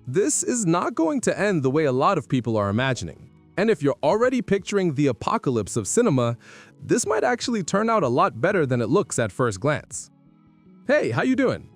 This is not going to end the way a lot of people are imagining. And if you're already picturing the apocalypse of cinema, this might actually turn out a lot better than it looks at first glance. Hey, how you doing?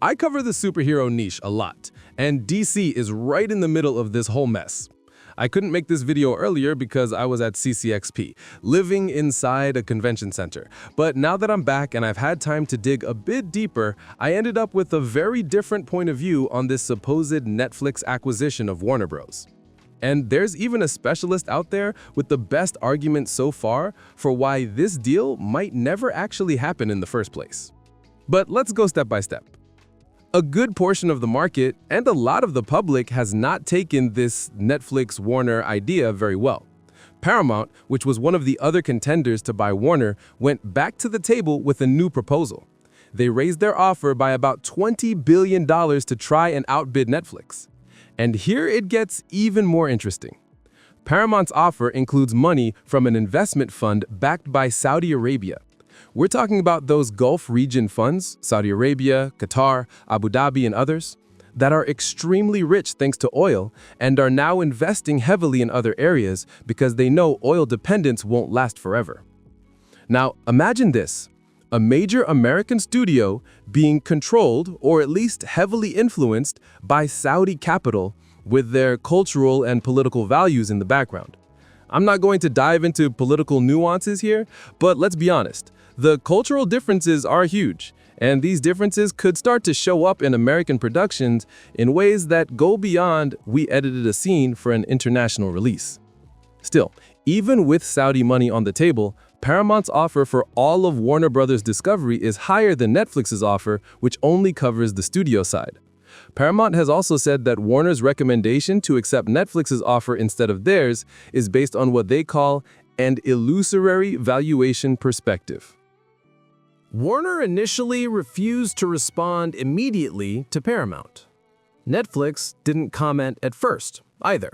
I cover the superhero niche a lot, and DC is right in the middle of this whole mess. I couldn't make this video earlier because I was at CCXP, living inside a convention center. But now that I'm back and I've had time to dig a bit deeper, I ended up with a very different point of view on this supposed Netflix acquisition of Warner Bros. And there's even a specialist out there with the best argument so far for why this deal might never actually happen in the first place. But let's go step by step. A good portion of the market and a lot of the public has not taken this Netflix-Warner idea very well. Paramount, which was one of the other contenders to buy Warner, went back to the table with a new proposal. They raised their offer by about $20 billion to try and outbid Netflix. And here it gets even more interesting. Paramount's offer includes money from an investment fund backed by Saudi Arabia. We're talking about those Gulf region funds, Saudi Arabia, Qatar, Abu Dhabi, and others, that are extremely rich thanks to oil and are now investing heavily in other areas because they know oil dependence won't last forever. Now, imagine this: a major American studio being controlled, or at least heavily influenced, by Saudi capital with their cultural and political values in the background. I'm not going to dive into political nuances here, but let's be honest. The cultural differences are huge, and these differences could start to show up in American productions in ways that go beyond "we edited a scene for an international release." Still, even with Saudi money on the table, Paramount's offer for all of Warner Bros. Discovery is higher than Netflix's offer, which only covers the studio side. Paramount has also said that Warner's recommendation to accept Netflix's offer instead of theirs is based on what they call an illusory valuation perspective. Warner initially refused to respond immediately to Paramount. Netflix didn't comment at first, either.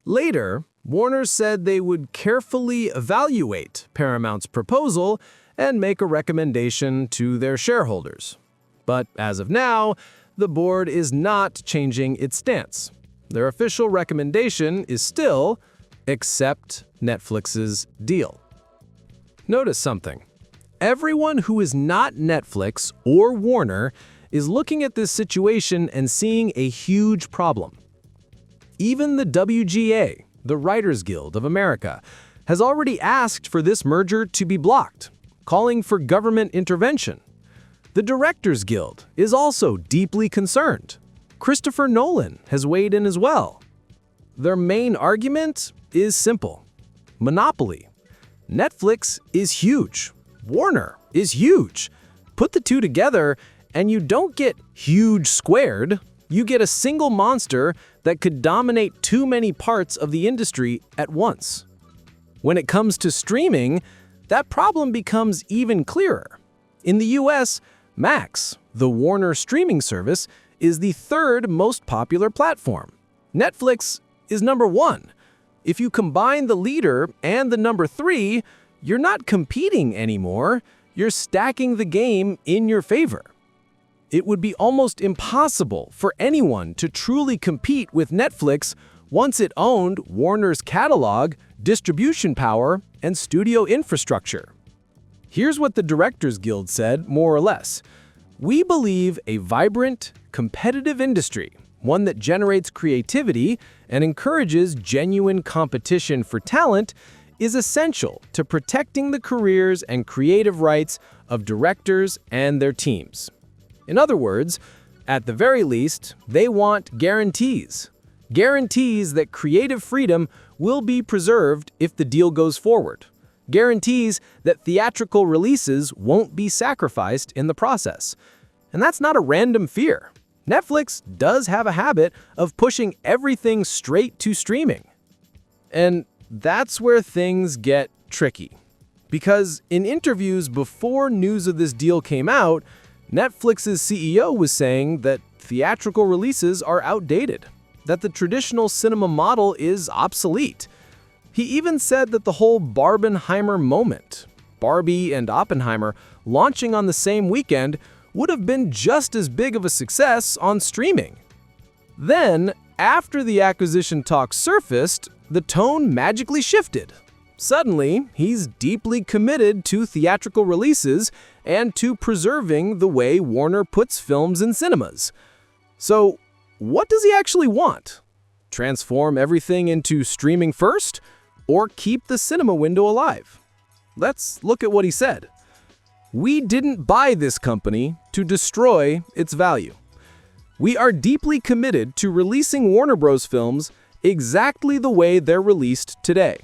Later, Warner said they would carefully evaluate Paramount's proposal and make a recommendation to their shareholders. But as of now, the board is not changing its stance. Their official recommendation is still accept Netflix's deal. Notice something. Everyone who is not Netflix or Warner is looking at this situation and seeing a huge problem. Even the WGA, the Writers Guild of America, has already asked for this merger to be blocked, calling for government intervention. The Directors Guild is also deeply concerned. Christopher Nolan has weighed in as well. Their main argument is simple: monopoly. Netflix is huge. Warner is huge. Put the two together, and you don't get huge squared. You get a single monster that could dominate too many parts of the industry at once. When it comes to streaming, that problem becomes even clearer. In the US, Max, the Warner streaming service, is the third most popular platform. Netflix is number one. If you combine the leader and the number three, you're not competing anymore, you're stacking the game in your favor. It would be almost impossible for anyone to truly compete with Netflix once it owned Warner's catalog, distribution power, and studio infrastructure. Here's what the Directors Guild said, more or less. We believe a vibrant, competitive industry, one that generates creativity and encourages genuine competition for talent, is essential to protecting the careers and creative rights of directors and their teams. In other words, at the very least, they want guarantees. Guarantees that creative freedom will be preserved if the deal goes forward. Guarantees that theatrical releases won't be sacrificed in the process. And that's not a random fear. Netflix does have a habit of pushing everything straight to streaming. And that's where things get tricky. Because in interviews before news of this deal came out, Netflix's CEO was saying that theatrical releases are outdated, that the traditional cinema model is obsolete. He even said that the whole Barbenheimer moment, Barbie and Oppenheimer launching on the same weekend, would have been just as big of a success on streaming. Then, after the acquisition talk surfaced, the tone magically shifted. Suddenly, he's deeply committed to theatrical releases and to preserving the way Warner puts films in cinemas. So, what does he actually want? Transform everything into streaming first, or keep the cinema window alive? Let's look at what he said. "We didn't buy this company to destroy its value. We are deeply committed to releasing Warner Bros. Films exactly the way they're released today.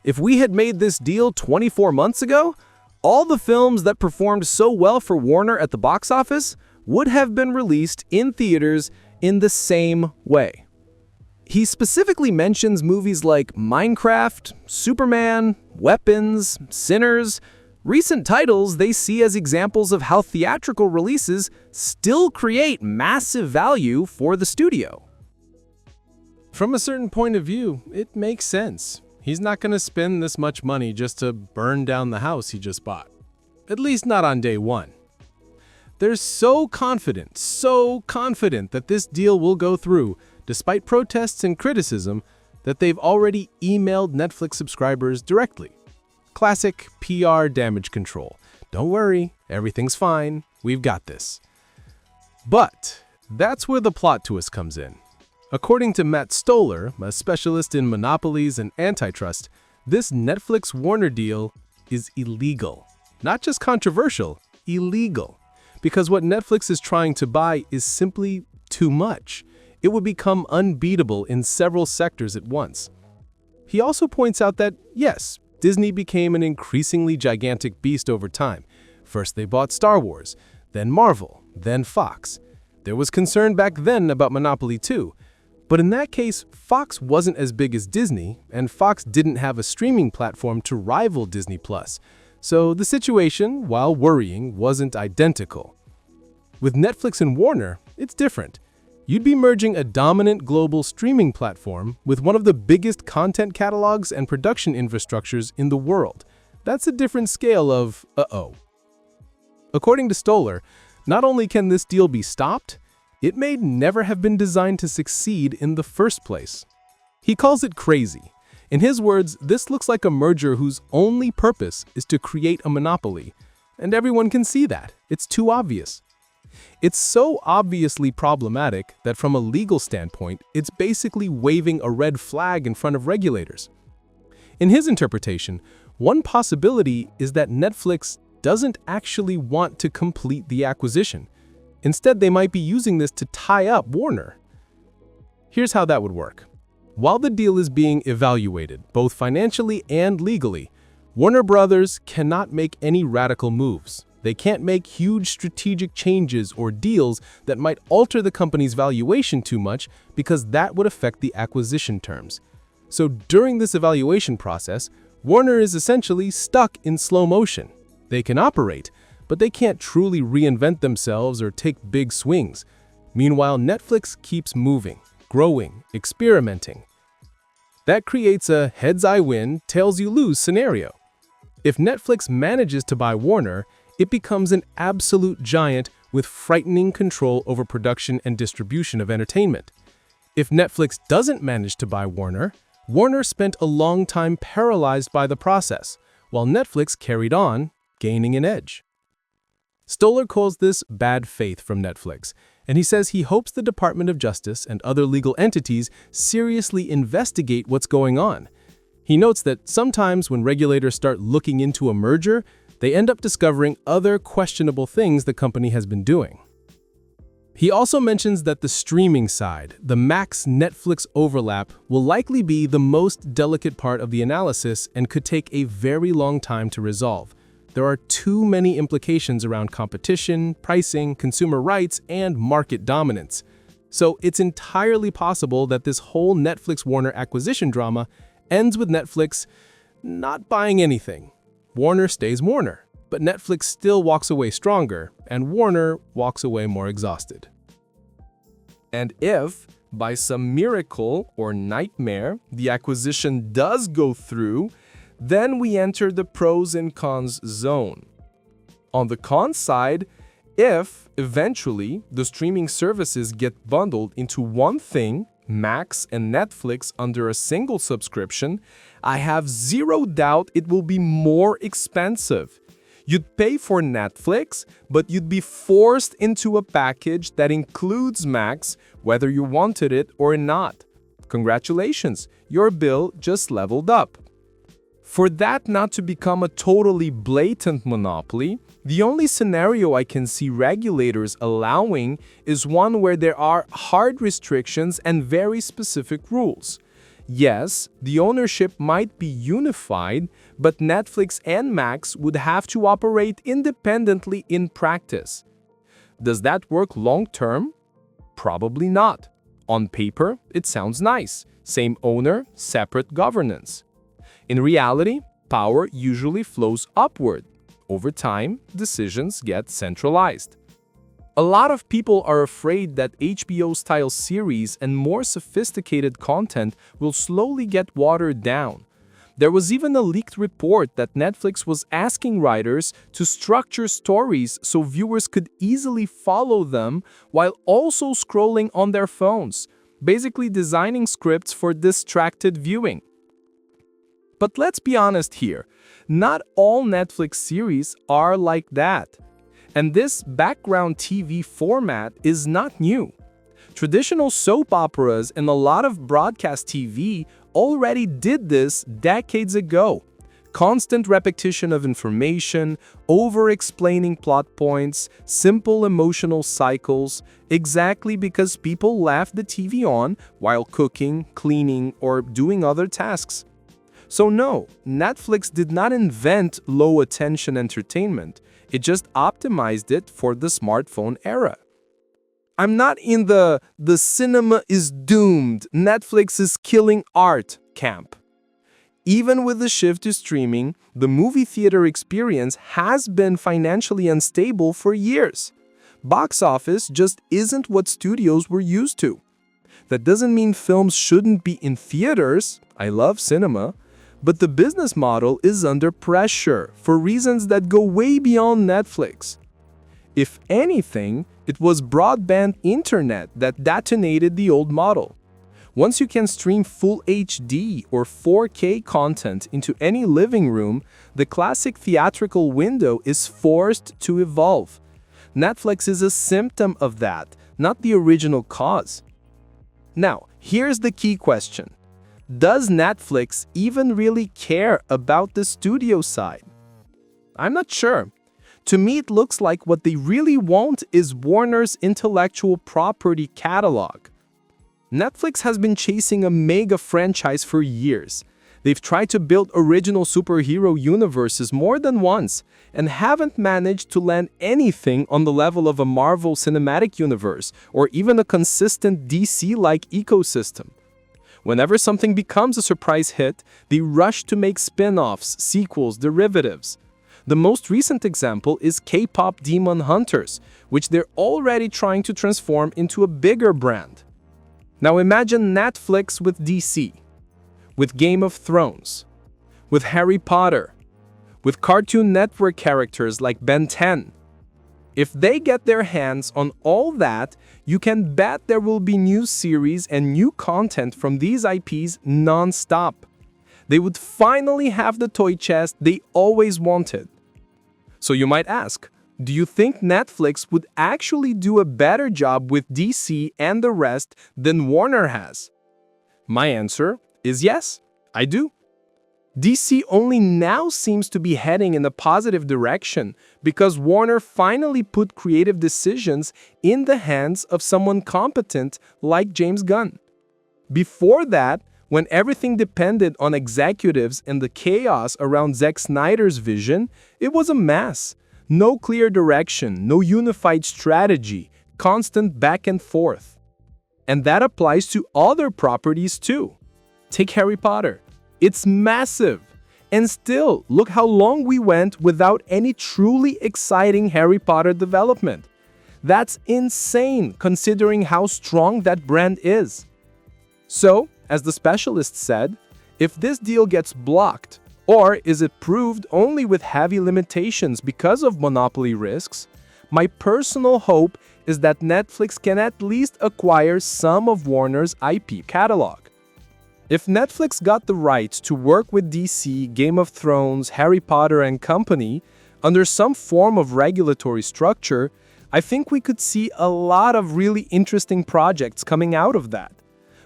If we had made this deal 24 months ago, all the films that performed so well for Warner at the box office would have been released in theaters in the same way." He specifically mentions movies like Minecraft, Superman, Weapons, Sinners, recent titles they see as examples of how theatrical releases still create massive value for the studio. From a certain point of view, it makes sense. He's not going to spend this much money just to burn down the house he just bought. At least not on day one. They're so confident that this deal will go through, despite protests and criticism, that they've already emailed Netflix subscribers directly. Classic PR damage control. Don't worry, everything's fine, we've got this. But that's where the plot twist comes in. According to Matt Stoller, a specialist in monopolies and antitrust, this Netflix-Warner deal is illegal. Not just controversial, illegal. Because what Netflix is trying to buy is simply too much. It would become unbeatable in several sectors at once. He also points out that, yes, Disney became an increasingly gigantic beast over time. First they bought Star Wars, then Marvel, then Fox. There was concern back then about monopoly too. But in that case, Fox wasn't as big as Disney, and Fox didn't have a streaming platform to rival Disney+. So the situation, while worrying, wasn't identical. With Netflix and Warner, it's different. You'd be merging a dominant global streaming platform with one of the biggest content catalogs and production infrastructures in the world. That's a different scale of uh-oh. According to Stoller, not only can this deal be stopped, it may never have been designed to succeed in the first place. He calls it crazy. In his words, this looks like a merger whose only purpose is to create a monopoly. And everyone can see that. It's too obvious. It's so obviously problematic that from a legal standpoint, it's basically waving a red flag in front of regulators. In his interpretation, one possibility is that Netflix doesn't actually want to complete the acquisition. Instead, they might be using this to tie up Warner. Here's how that would work. While the deal is being evaluated, both financially and legally, Warner Brothers cannot make any radical moves. They can't make huge strategic changes or deals that might alter the company's valuation too much because that would affect the acquisition terms. So during this evaluation process, Warner is essentially stuck in slow motion. They can operate, but they can't truly reinvent themselves or take big swings. Meanwhile, Netflix keeps moving, growing, experimenting. That creates a heads-I-win, tails-you-lose scenario. If Netflix manages to buy Warner, it becomes an absolute giant with frightening control over production and distribution of entertainment. If Netflix doesn't manage to buy Warner, Warner spent a long time paralyzed by the process, while Netflix carried on, gaining an edge. Stoller calls this bad faith from Netflix, and he says he hopes the Department of Justice and other legal entities seriously investigate what's going on. He notes that sometimes when regulators start looking into a merger, they end up discovering other questionable things the company has been doing. He also mentions that the streaming side, the Max-Netflix overlap, will likely be the most delicate part of the analysis and could take a very long time to resolve. There are too many implications around competition, pricing, consumer rights, and market dominance. So it's entirely possible that this whole Netflix-Warner acquisition drama ends with Netflix not buying anything. Warner stays Warner, but Netflix still walks away stronger, and Warner walks away more exhausted. And if, by some miracle or nightmare, the acquisition does go through, then we enter the pros and cons zone. On the cons side, If, eventually, the streaming services get bundled into one thing, Max and Netflix under a single subscription, I have zero doubt it will be more expensive. You'd pay for Netflix, but you'd be forced into a package that includes Max, whether you wanted it or not. Congratulations, your bill just leveled up. For that not to become a totally blatant monopoly, the only scenario I can see regulators allowing is one where there are hard restrictions and very specific rules. Yes, the ownership might be unified, but Netflix and Max would have to operate independently in practice. Does that work long-term? Probably not. On paper, it sounds nice. Same owner, separate governance. In reality, power usually flows upward. Over time, decisions get centralized. A lot of people are afraid that HBO-style series and more sophisticated content will slowly get watered down. There was even a leaked report that Netflix was asking writers to structure stories so viewers could easily follow them while also scrolling on their phones, basically designing scripts for distracted viewing. But let's be honest here, not all Netflix series are like that. And this background TV format is not new. Traditional soap operas and a lot of broadcast TV already did this decades ago. Constant repetition of information, over-explaining plot points, simple emotional cycles, exactly because people left the TV on while cooking, cleaning, or doing other tasks. So no, Netflix did not invent low-attention entertainment. It just optimized it for the smartphone era. I'm not in the cinema is doomed, Netflix is killing art camp. Even with the shift to streaming, the movie theater experience has been financially unstable for years. Box office just isn't what studios were used to. That doesn't mean films shouldn't be in theaters. I love cinema. But the business model is under pressure for reasons that go way beyond Netflix. If anything, it was broadband internet that detonated the old model. Once you can stream full HD or 4K content into any living room, the classic theatrical window is forced to evolve. Netflix is a symptom of that, not the original cause. Now, here's the key question. Does Netflix even really care about the studio side? I'm not sure. To me, it looks like what they really want is Warner's intellectual property catalog. Netflix has been chasing a mega franchise for years. They've tried to build original superhero universes more than once and haven't managed to land anything on the level of a Marvel Cinematic Universe or even a consistent DC-like ecosystem. Whenever something becomes a surprise hit, they rush to make spin-offs, sequels, derivatives. The most recent example is K-pop Demon Hunters, which they're already trying to transform into a bigger brand. Now imagine Netflix with DC, with Game of Thrones, with Harry Potter, with Cartoon Network characters like Ben 10. If they get their hands on all that, you can bet there will be new series and new content from these IPs non-stop. They would finally have the toy chest they always wanted. So you might ask, do you think Netflix would actually do a better job with DC and the rest than Warner has? My answer is yes, I do. DC only now seems to be heading in a positive direction because Warner finally put creative decisions in the hands of someone competent like James Gunn. Before that, when everything depended on executives and the chaos around Zack Snyder's vision, it was a mess. No clear direction, no unified strategy, constant back and forth. And that applies to other properties too. Take Harry Potter. It's massive. And still, look how long we went without any truly exciting Harry Potter development. That's insane considering how strong that brand is. So, as the specialist said, if this deal gets blocked, or is it proved only with heavy limitations because of monopoly risks, My personal hope is that Netflix can at least acquire some of Warner's IP catalog. If Netflix got the rights to work with DC, Game of Thrones, Harry Potter and company under some form of regulatory structure, I think we could see a lot of really interesting projects coming out of that.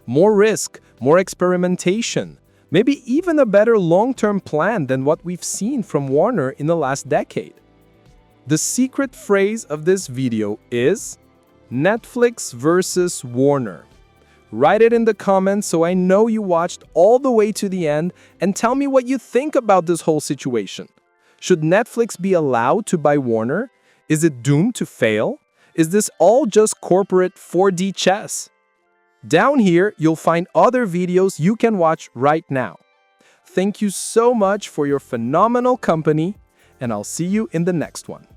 More risk, more experimentation, maybe even a better long-term plan than what we've seen from Warner in the last decade. The secret phrase of this video is Netflix versus Warner. Write it in the comments so I know you watched all the way to the end, and tell me what you think about this whole situation. Should Netflix be allowed to buy Warner? Is it doomed to fail? Is this all just corporate 4D chess? Down here, you'll find other videos you can watch right now. Thank you so much for your phenomenal company, and I'll see you in the next one.